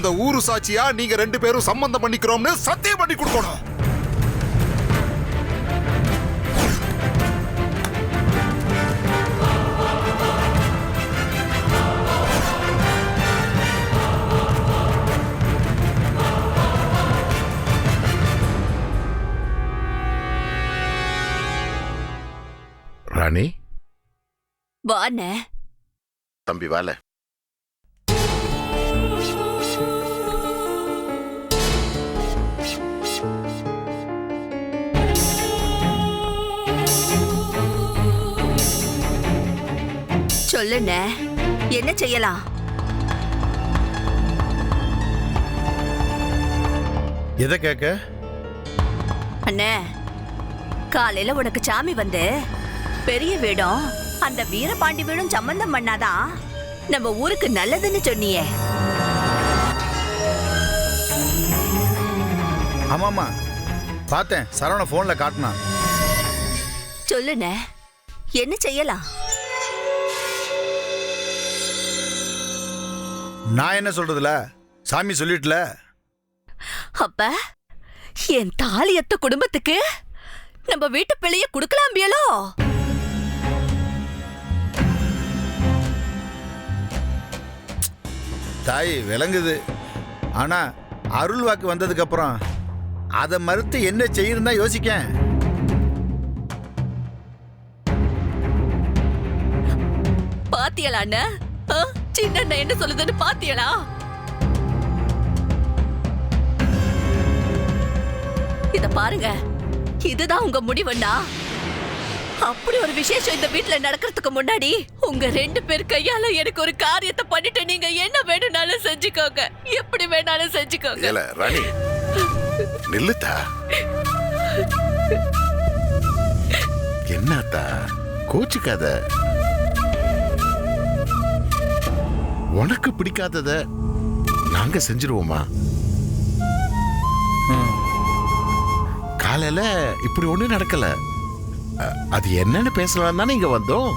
இந்த ஊரு சாட்சியா நீங்க 2 பேரும் சம்பந்தம் பண்ணிக்கிறோம்னு சத்தியம் பண்ணி கொடுக்கணும். ராணி வாண்ணே. தம்பி வால. சொல்லுண்ணே, என்ன செய்யலாம்? எதை கேட்க? அண்ணே, காலையில உனக்கு சாமி வந்து பெரிய வீடும் அந்த வீரபாண்டி வீடும் சம்பந்தம் பண்ணாதான் நம்ம ஊருக்கு நல்லதுன்னு சொன்னியே. ஆமாமா பார்த்தேன், சரவண போன்ல காட்டினா. சொல்லுண்ணே, என்ன செய்யலாம்? நான் என்ன சொல்றதுல, சாமி சொல்லிட்டுல. அப்ப என் தாலியத்த குடும்பத்துக்கு நம்ம வீட்டு பிள்ளைய குடுக்கலாம்பியலோ? தாய் விளங்குது, ஆனா அருள் வாக்கு வந்ததுக்கு அப்புறம் அதை மறுத்து என்ன செய்யணும் தான் யோசிக்க. பாத்தியலா அண்ணா? சின்ன என்ன சொல்லுதுன்னு பாத்தியலா? இத பாருங்க, இதுதான் உங்க முடிவுன்னா அப்படி ஒரு விசேஷம் இந்த வீட்டுல நடக்கிறதுக்கு முன்னாடி உங்க 2 பேர் கையால எனக்கு ஒரு காரியத்தை பண்ணிட்டு நீங்க என்ன வேணும்னாலும் செஞ்சுக்கோங்க, எப்படி வேணாலும் செஞ்சுக்கோங்க. ராணி நில்லுத்தா. என்னத்தா கோச்சுக்காத. உனக்கு பிடிக்காதத நாங்க செஞ்சிருவோமா? காலையில இப்படி ஒண்ணு நடக்கல, அது என்னன்னு பேசலாம் தானே இங்க வந்தோம்.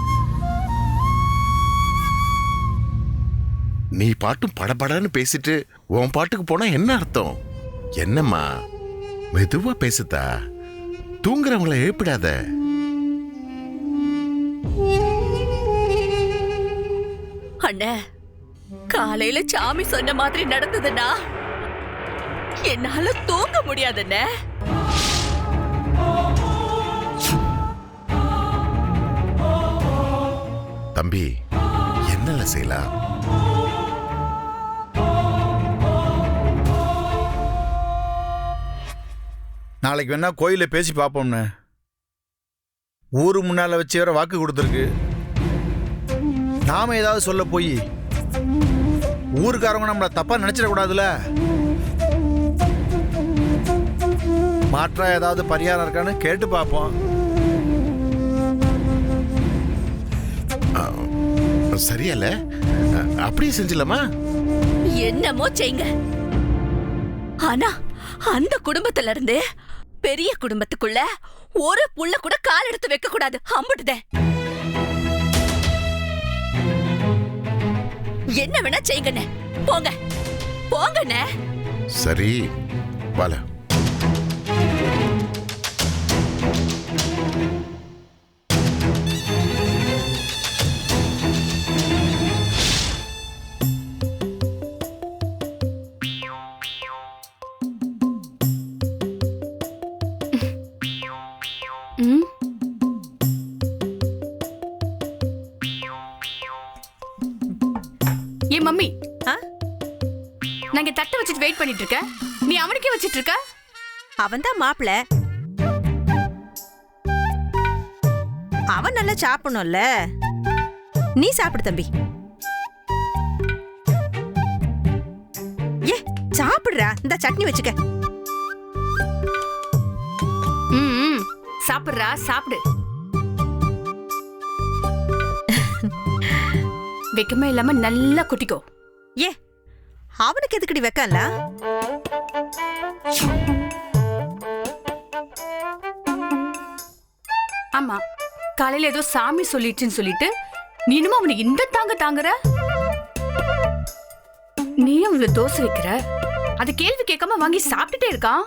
நீ பாட்டும் படபடன்னு பேசிட்டு உன் பாட்டுக்கு போனா என்ன அர்த்தம்? என்னம்மா மெதுவா பேசுதா, தூங்குறவங்களை எழுப்பிடாத. அண்ணே, காலையில சாமி சொன்ன மாதிரி நடந்ததுன்னா என்னால தூங்க முடியாதுண்ணே. தம்பி என்னல செய்யலாம்? நாளைக்கு வேணா கோயில பேசி பார்ப்போம்னு. ஊரு முன்னால வச்சு வேற வாக்கு கொடுத்துருக்கு. நாம ஏதாவது சொல்ல போய் ஊருக்காரங்க நம்மள தப்பா நினைச்சிடக்கூடாதுல. மாற்றா ஏதாவது பரிகாரம் இருக்கான்னு கேட்டு பார்ப்போம். சரியல்ல, அப்படியே செஞ்சலாமா? என்னமோ செய்யுங்க, ஆனா அந்த குடும்பத்துல இருந்து பெரிய குடும்பத்துக்குள்ள ஒரு புள்ள கூட கால் எடுத்து வைக்க கூடாது. அம்புட்டுதேன். என்ன வேணா செய்யுங்கண்ணே, போங்க போங்கண்ணே. சரி வால. ஏன் மம்மி, நாங்க தட்டை வச்சுட்டு வெயிட் பண்ணிட்டு இருக்க, நீ அவனுக்கே வச்சிட்டு இருக்க? அவன் தான் மாப்பிள்ள, அவன் நல்லா சாப்பிடணும்ல. நீ சாப்பிடு தம்பி. ஏ சாப்பிடுறா, இந்த சட்னி வச்சுக்க. சாப்பிடுறா, சாப்பிடு. வெக்கமே இல்லாம நல்லா குட்டிக்கோ. ஏ அவனுக்கு எதுக்கடி வைக்கல? ஆமா, காலையில ஏதோ சாமி சொல்லிட்டுன்னு சொல்லிட்டு நீனும் அவனை இந்த தாங்குற. நீயும் இவ்வளவு தோசை வைக்கிற, அது கேள்வி கேட்காம வாங்கி சாப்பிட்டுட்டே இருக்கான்.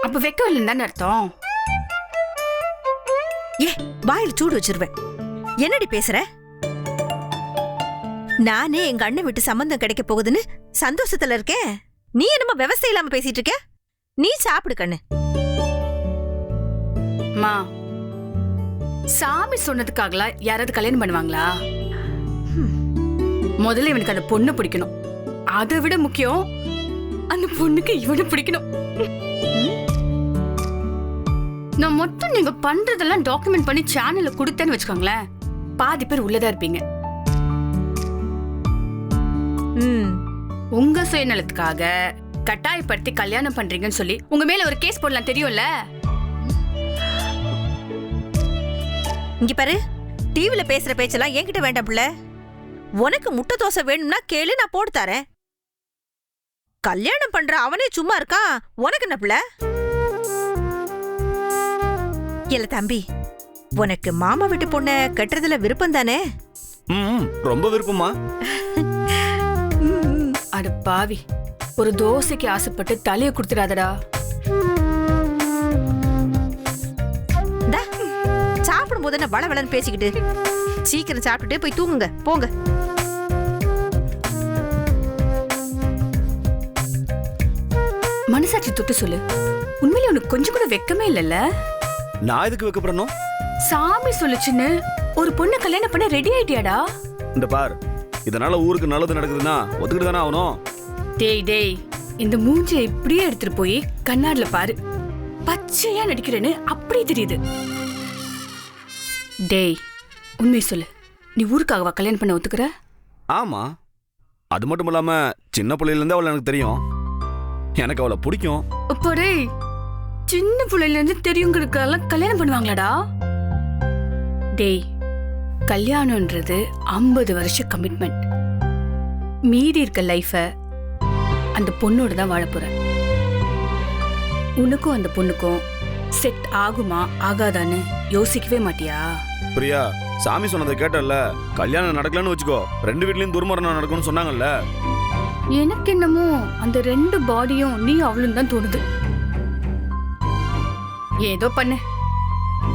அப்ப வெக்கம் இல்லைன்னு தானே அர்த்தம். ஏ, வாயில் சூடு வச்சிருவேன். என்னடி பேசுற? நானே எங்க அண்ணன் விட்டு சம்பந்தம் கிடைக்க போகுதுன்னு சந்தோஷத்துல இருக்கேன். நீ என்னமோ விவசாய இல்லாம பேசிட்டு இருக்க. நீ சாப்பிடு கண்ணு. மா, சாமி சொன்னதுக்காகல யாராவது கல்யாணம் பண்ணுவாங்களா? முதல்ல இவனுக்கு அந்த பொண்ணு பிடிக்கணும். அதை விட முக்கியம் அந்த பொண்ணுக்கு இவனை பிடிக்கணும். நான் மொத்தம் நீங்க பண்றதெல்லாம் டாக்குமெண்ட் பண்ணி சேனல்ல கொடுத்தேன்னு வச்சுக்கோங்களேன், பாதி பேர் உள்ளதா இருப்பீங்க. உங்க சுயநலத்துக்காக கட்டாயப்படுத்தி கல்யாணம் பண்றீங்கன்னு சொல்லி உங்க மேல ஒரு கேஸ் போடலாம், தெரியும்ல? இங்க பாரு, டிவில பேசுற பேச்செல்லாம் என்கிட்ட வேண்டாம் புள்ள. உனக்கு முட்டை தோசை வேணும்னா கேளு, நான் போட்டு தரேன். கல்யாணம் பண்ற அவனே சும்மா இருக்கான், உனக்கு என்ன புள்ள? இல்ல தம்பி, உனக்கு மாமா வீட்டு பொண்ண கட்டுறதுல விருப்பம் தானே? ரொம்ப விருப்பமா? அட பாவி, ஒரு தோசைக்கு ஆசைப்பட்டு தலைய குடுத்துடாதடா. சாப்பிடும் போது என்ன வளவளன்னு பேசிக்கிட்டு? சீக்கிரம் சாப்பிட்டுட்டு போய் தூங்குங்க, போங்க. மனசாட்சி தொட்டு சொல்லு, உண்மையில உனக்கு கொஞ்சம் கூட வெக்கமே இல்லல்ல? நான் எதுக்கு வைக்கப்படணும்? சாமி சொல்லுச்சுன்னு ஒரு பொண்ணு கல்யாணம் பண்ண ரெடி ஆயிட்டியாடா? இந்த பார், இதனால ஊருக்கு நல்லது நடக்குதுன்னா ஒத்துக்கிட்டு தானே ஆகணும். டேய் டேய், இந்த மூஞ்சியை இப்படியே எடுத்துட்டு போய் கண்ணாடில பாரு. பச்சையா நடிக்கிறேன்னு அப்படியே தெரியுது. டேய், உண்மையை சொல்லு, நீ ஊருக்காகவா கல்யாணம் பண்ண ஒத்துக்கிற? ஆமா, அது மட்டும் இல்லாம சின்ன பிள்ளையில இருந்தே அவளை எனக்கு தெரியும். எனக்கு அவளை பிடிக்கும். அப்போ டேய், சின்ன பிள்ளைல இருந்து தெரியுங்கிறதுக்கெல்லாம் கல்யாணம் பண்ணுவாங்களாடா? டேய், கல்யாணம்ன்றது 50 வருஷ கமிட்மெண்ட். மீதி இருக்க லைஃப அந்த பொண்ணோட தான் வாழ போற. உனக்கும் அந்த பொண்ணுக்கும் செட் ஆகுமா ஆகாதான்னு யோசிக்கவே மாட்டியா? பிரியா, சாமி சொன்னதை கேட்டல, கல்யாணம் நடக்கலன்னு வச்சுக்கோ, 2 வீட்லயும் துர்மரணம் நடக்கும்னு சொன்னாங்கல்ல. எனக்கு என்னமோ அந்த 2 பாடியும் நீ அவளும் தான் தோணுது. ஏதோ பண்ணு,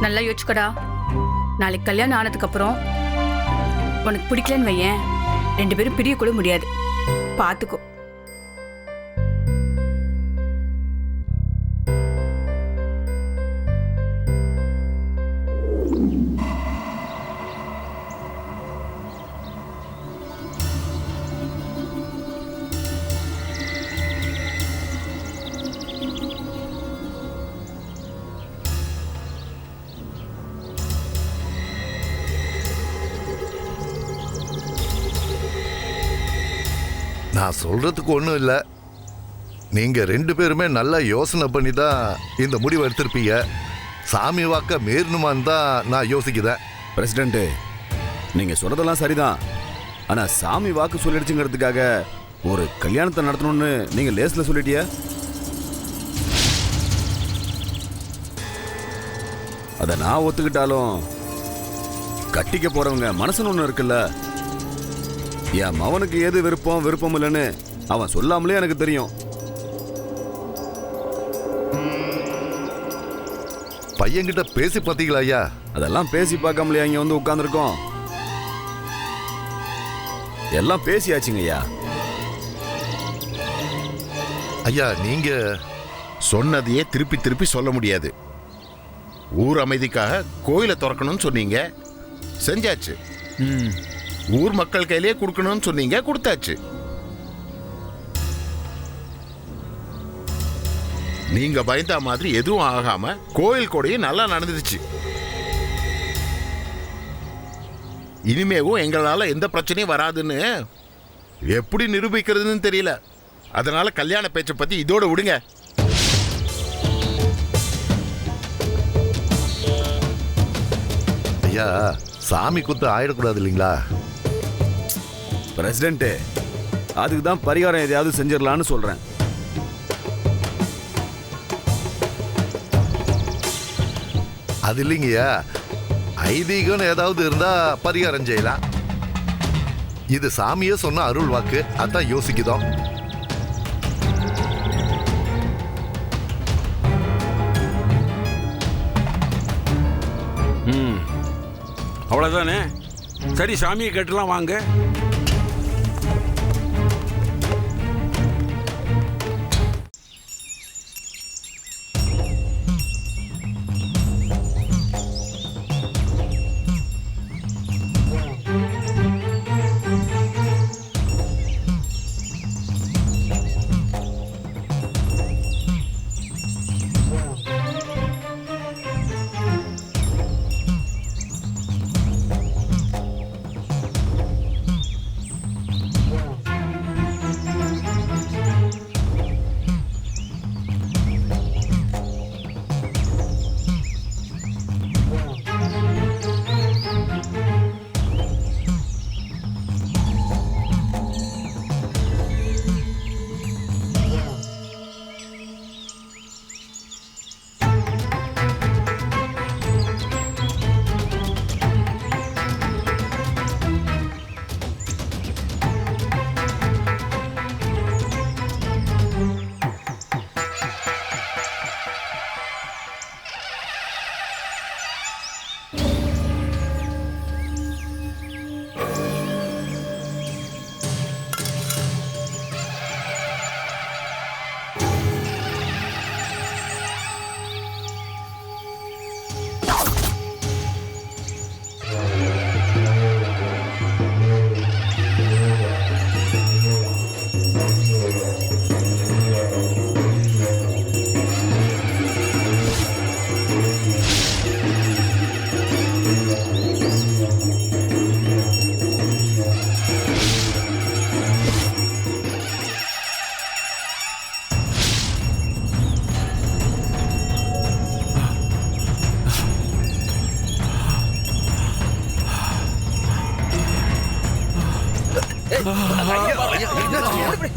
நல்லா யோசிச்சுக்கடா. நாளைக்கு கல்யாணம் ஆனதுக்கு அப்புறம் உனக்கு பிடிக்கலன்னு வையேன், 2 பேரும் பிரிய கூட முடியாது. பாத்துக்கோ. நான் சொல்றதுக்கு ஒன்றும் இல்லை. நீங்க 2 பேருமே நல்லா யோசனை பண்ணி தான் இந்த முடிவை எடுத்திருப்பீங்க. சாமி வாக்க மீறணுமான்னு தான் நான் யோசிக்கிறேன். பிரசிடென்ட், நீங்க சொல்றதெல்லாம் சரிதான். ஆனா சாமி வாக்கு சொல்லிடுச்சுங்கிறதுக்காக ஒரு கல்யாணத்தை நடத்தணும்னு நீங்க லேஸ்ல சொல்லிட்டிய. அத நான் ஒத்துக்கிட்டாலும் கட்டிக்க போறவங்க மனசுன்னு ஒண்ணு இருக்குல்ல. என் மவனுக்கு எது விருப்பம் இல்லைன்னு அவன் சொல்லாமலே எனக்கு தெரியும். பையன்கிட்ட பேசி பார்த்தீங்களா ஐயா? அதெல்லாம் பேசி பார்க்காமலையா இங்க வந்து உட்கார்ந்துருக்கோம்? எல்லாம் பேசியாச்சுங்க ஐயா. ஐயா, நீங்க சொன்னதையே திருப்பி திருப்பி சொல்ல முடியாது. ஊர் அமைதிக்காக கோயிலை திறக்கணும்னு சொன்னீங்க, செஞ்சாச்சு. ஊர் மக்கள் கையிலேயே கொடுக்கணும்னு சொன்னீங்க, கொடுத்தாச்சு. நீங்க பயந்த மாதிரி எதுவும் ஆகாம கோயில் கொடையும் நல்லா நடந்துருச்சு. இனிமேவும் எங்களால எந்த பிரச்சனையும் வராதுன்னு எப்படி நிரூபிக்கிறதுன்னு தெரியல. அதனால கல்யாண பேச்சை பத்தி இதோட விடுங்க. ஐயா, சாமி குத்து ஆயிடக்கூடாது இல்லைங்களா? பிரசிடென்ட், அதுக்கு தான் பரிகாரம் எதையாவது செஞ்சிடலான்னு சொல்றேன். அது இல்லைங்கய்யா, ஐதீகம்னு ஏதாவது இருந்தா பரிகாரம் செய்யலாம். இது சாமியே சொன்ன அருள் வாக்கு, அதான் யோசிக்குதோம். அவ்வளவுதானே? சரி, சாமியை கேட்டுலாம் வாங்க.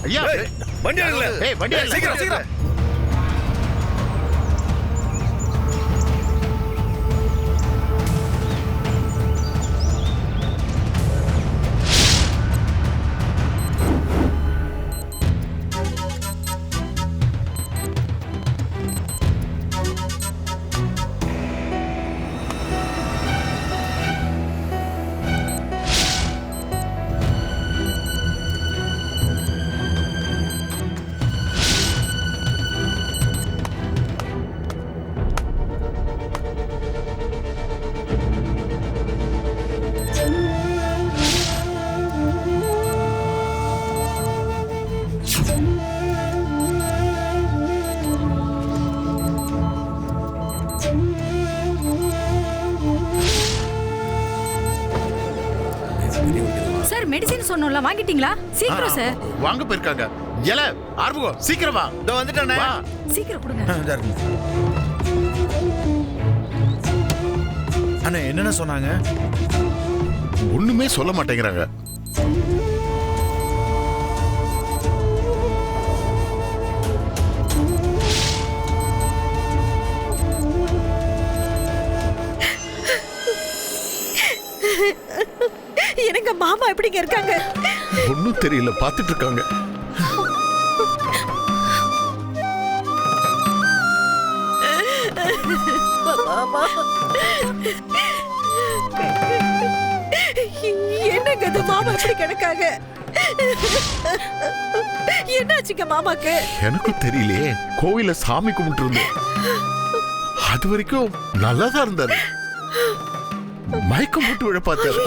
ஐயா, வண்டி எடுக்கல. ஏய், வண்டி எடுக்கல. சீக்கிரம் சீக்கிரம். சார் மெடிசின் சொன்னோம்ல, வாங்கிட்டீங்களா? சீக்கிரம் சார். வாங்க போயிருக்காங்க. எல ஆர்வம், சீக்கிரம் வா. இதோ வந்துட்டேனே. வா. சீக்கிரம் கொடுங்க. அண்ணா என்னென்ன சொன்னாங்க? ஒண்ணுமே சொல்ல மாட்டேங்கிறாங்க. எனக்கு மாமா எப்படிங்க இருக்காங்க? ஒண்ணும் தெரியல, பாத்துட்டு இருக்காங்க. மாமா என்னங்க இது? மாமா எப்படி கிடக்காங்க? என்னாச்சுங்க மாமாக்கு? எனக்கும் தெரியலையே. கோவில சாமி கும்பிட்டு இருந்தோம், அது வரைக்கும் நல்லாதான் இருந்தாரு. மயக்கம் போட்டு விழ பார்த்தாரு.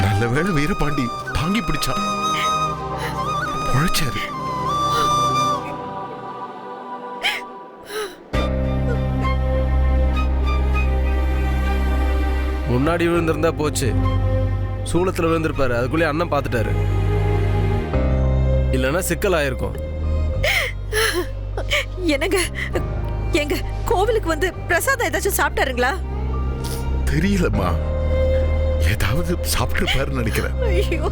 நல்ல வேளை வீரபாண்டி தாங்கி பிடிச்சான், உழைச்சாரு. முன்னாடி விழுந்திருந்தா போச்சு, சூளத்துல விழுந்திருப்பாரு. அதுக்குள்ளே அண்ணன் பார்த்துட்டாரு. இல்லைன்னா சிக்கல் ஆயிருக்கும். என்னங்க, எங்க கோவிலுக்கு வந்து பிரசாதம் ஏதாச்சும் சாப்பிட்டாருங்களா? தெரியலம்மா, ஏதாவது சாப்பிட்டு நினைக்கிறேன். ஐயோ,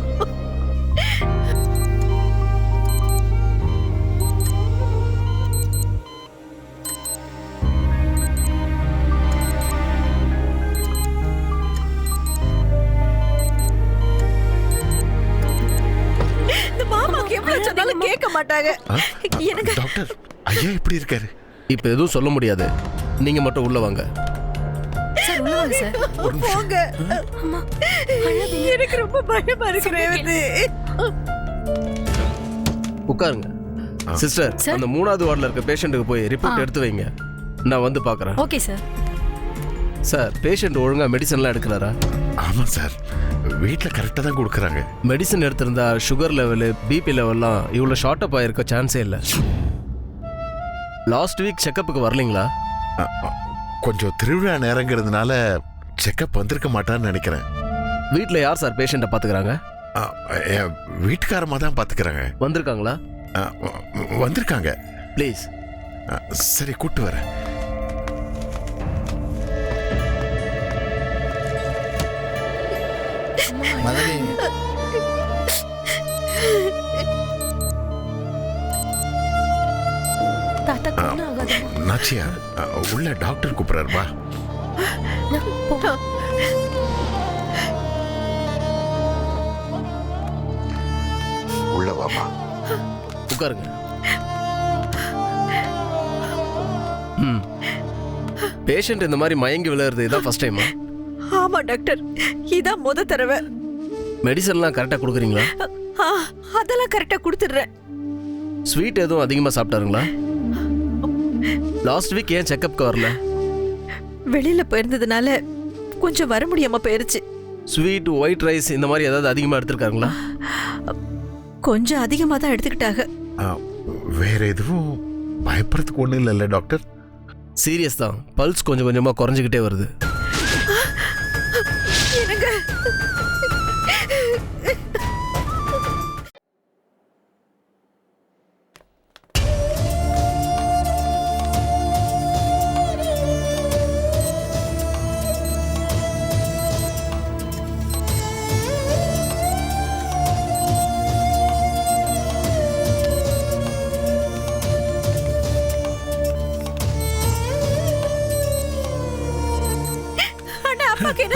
எவ்வளவு சொன்னாலும் கேட்க மாட்டாங்க. எனக்கு டாக்டர் ஐயா எப்படி இருக்காரு? இப்போ எதுவும் சொல்ல முடியாது. நீங்க மட்டும் உள்ள வாங்க. சார் உள்ள வாங்க சார். போங்க. எனக்கு ரொம்ப பயமா இருக்கு ரேவதி. உட்காருங்க. சிஸ்டர், அந்த 3வது வார்டில் இருக்க பேஷண்ட்டுக்கு போய் ரிப்போர்ட் எடுத்து வைங்க. நான் வந்து பார்க்குறேன். Okay sir. சார், பேஷண்ட் ஒழுங்காக மெடிசன்லாம் எடுக்கிறாரா? ஆமாம் சார், வீட்டில் கரெக்டாக தான் கொடுக்குறாங்க. மெடிசன் எடுத்திருந்தா சுகர் லெவலு, பிபி லெவல்லாம் இவ்வளோ ஷார்ட் அப் ஆகிருக்க சான்ஸே இல்லை. லாஸ்ட் வீக் செக்கப்புக்கு வரலீங்களா? கொஞ்சம் திருவிழா நேரங்கிறதுனால செக்கப் வந்திருக்க மாட்டான்னு நினைக்கிறேன். வீட்டில் யார் சார் பேஷண்ட்டை பார்த்துக்கிறாங்க? என் வீட்டுக்காரமாக தான் பார்த்துக்கிறாங்க. வந்திருக்காங்களா? வந்திருக்காங்க. ப்ளீஸ். சரி, கூட்டு வரேன். மதனி, நாச்சியா, உள்ள டாக்டர் கூப்பிடுறாரு, வா. உள்ள வாமா. உட்காருங்க. பேஷண்ட் இந்த மாதிரி மயங்கி விழுறது இதான் ஃபர்ஸ்ட் டைமா? ஆமா டாக்டர், இதான் முத தடவை. மெடிசன்லாம் கரெக்டாக கொடுக்குறீங்களா? அதெல்லாம் கரெக்டா கொடுத்துடுறேன். ஸ்வீட் எதுவும் அதிகமாக சாப்பிட்டாருங்களா? லாஸ்ட் வீக் ஏன் செக்கப்க்கு வரல? வெளியில போயிருந்ததுனால கொஞ்சம் வர முடியாம போயிருச்சு. ஸ்வீட், ஒயிட் ரைஸ் இந்த மாதிரி ஏதாவது அதிகமாக எடுத்துருக்காருங்களா? கொஞ்சம் அதிகமா தான் எடுத்துக்கிட்டாங்க. வேற எதுவும் பயப்படுறதுக்கு ஒன்றும் இல்லைல்ல டாக்டர்? சீரியஸ் தான். பல்ஸ் கொஞ்சம் கொஞ்சமாக குறைஞ்சிக்கிட்டே வருது. என்னங்க?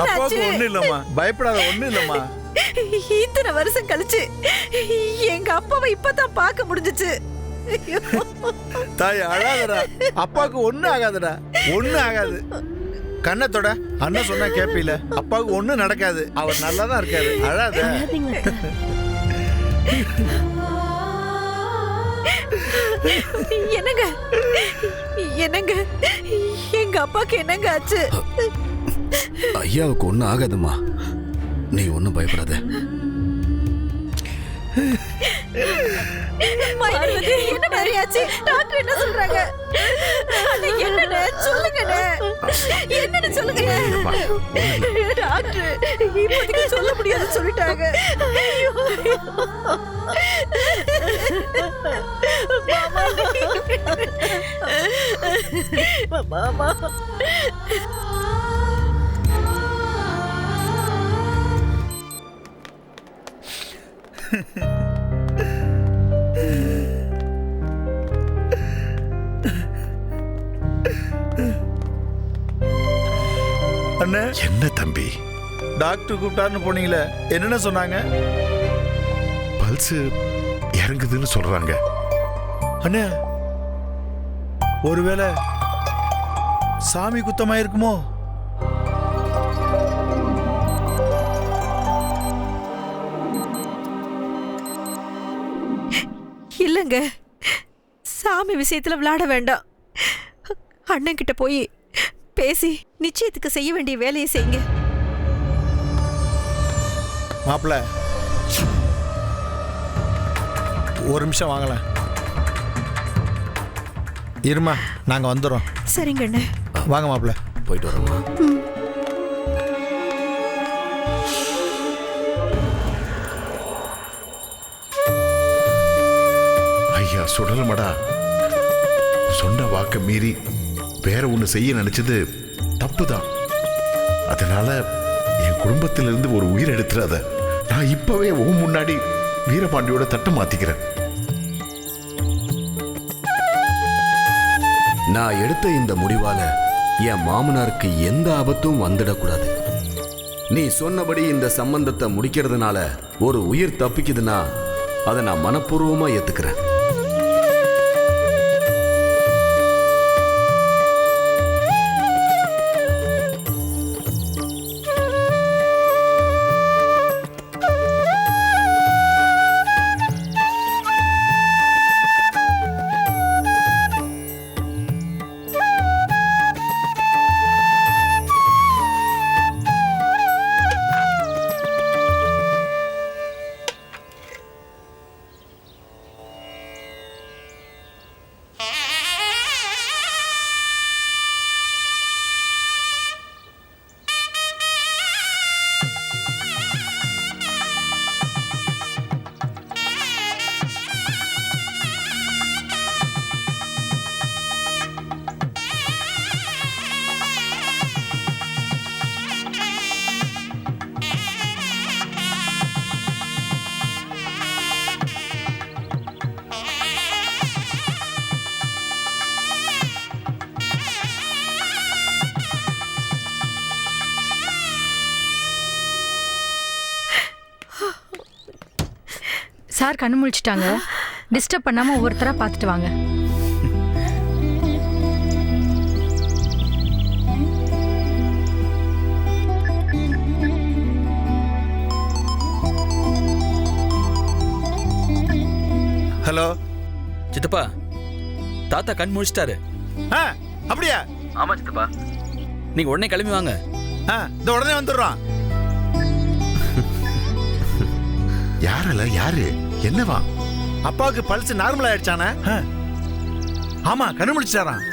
அப்பாவுக்கு ஒண்ணும் இல்லம்மா, பயப்படாத, ஒண்ணும் இல்லம்மா. இத்தனை வருஷம் கழிச்சு எங்க அப்பாவை இப்பதான் பார்க்க முடிஞ்சுச்சு. தாய் அழாதடா, அப்பாவுக்கு ஒண்ணும் ஆகாதடா, ஒண்ணும் ஆகாது. கண்ணத்தோட அண்ணன் சொன்னா கேப்பீல, அப்பாவுக்கு ஒண்ணும் நடக்காது, அவர் நல்லா தான் இருக்காரு, அழாத. என்னங்க என்னங்க எங்க அப்பாக்கு என்னங்க ஆச்சு? ஐயாவுக்கு ஒன்றும் ஆகாதும்மா, நீ ஒன்றும் பயப்படாத. என்ன மாதிரியாச்சு? டாக்டர் என்ன சொல்றாங்க? என்னன்னு சொல்லுங்க, என்னன்னு சொல்லுங்க. டாக்டர் இப்போதைக்கு சொல்ல முடியாதுன்னு சொல்லிட்டாங்க. மாமா அண்ணே, என்ன தம்பி? டாக்டர் கூப்பிட்டாருன்னு போனீங்களே, என்னென்ன சொன்னாங்க? பல்ஸ் இறங்குதுன்னு சொல்றாங்க. அண்ணே, ஒருவேளை சாமி குத்தமா இருக்குமோ? இல்லங்க, சாமி விஷயத்துல விளையாட வேண்டாம். அண்ணன் கிட்ட போய் பேசி நிச்சயத்துக்கு செய்ய வேண்டிய வேலையை செய்யுங்க. மாப்பிள்ள, ஒரு நிமிஷம் வாங்கல. இருமா, நாங்க வந்துடுறோம். சரிங்க அண்ணே. வாங்க மாப்பிள்ள. போயிட்டு வரோம்மா. ஐயா சுடலமடா, சொன்ன வாக்க மீறி வேற ஒண்ணு செய்ய நினைச்சது தப்புதான். அதனால என் குடும்பத்திலிருந்து ஒரு உயிர் எடுத்துறாத. நான் இப்பவே உன் முன்னாடி வீரபாண்டியோட தட்டை மாத்திக்கிறேன். நான் எடுத்த இந்த முடிவால என் மாமனாருக்கு எந்த ஆபத்தும் வந்துடக்கூடாது. நீ சொன்னபடி இந்த சம்பந்தத்தை முடிக்கிறதுனால ஒரு உயிர் தப்பிக்குதுன்னா அதை நான் மனப்பூர்வமா ஏத்துக்கிறேன். சார் கண்ணு முழிச்சிட்டாங்க. டிஸ்டர்ப் பண்ணாம ஒவ்வொருத்தரா பார்த்துட்டு வாங்க. ஹலோ சித்தப்பா, தாத்தா கண் முழிச்சிட்டாரு. அப்படியா? ஆமா சித்தப்பா, நீங்க உடனே கிளம்பி வாங்க. இந்த உடனே வந்துடுறோம். யாரல யாரு என்னவா? அப்பாவுக்கு பல்ஸ் நார்மல் ஆயிடுச்சானே? ஆமா, கண்ணு முடிச்சாராம்.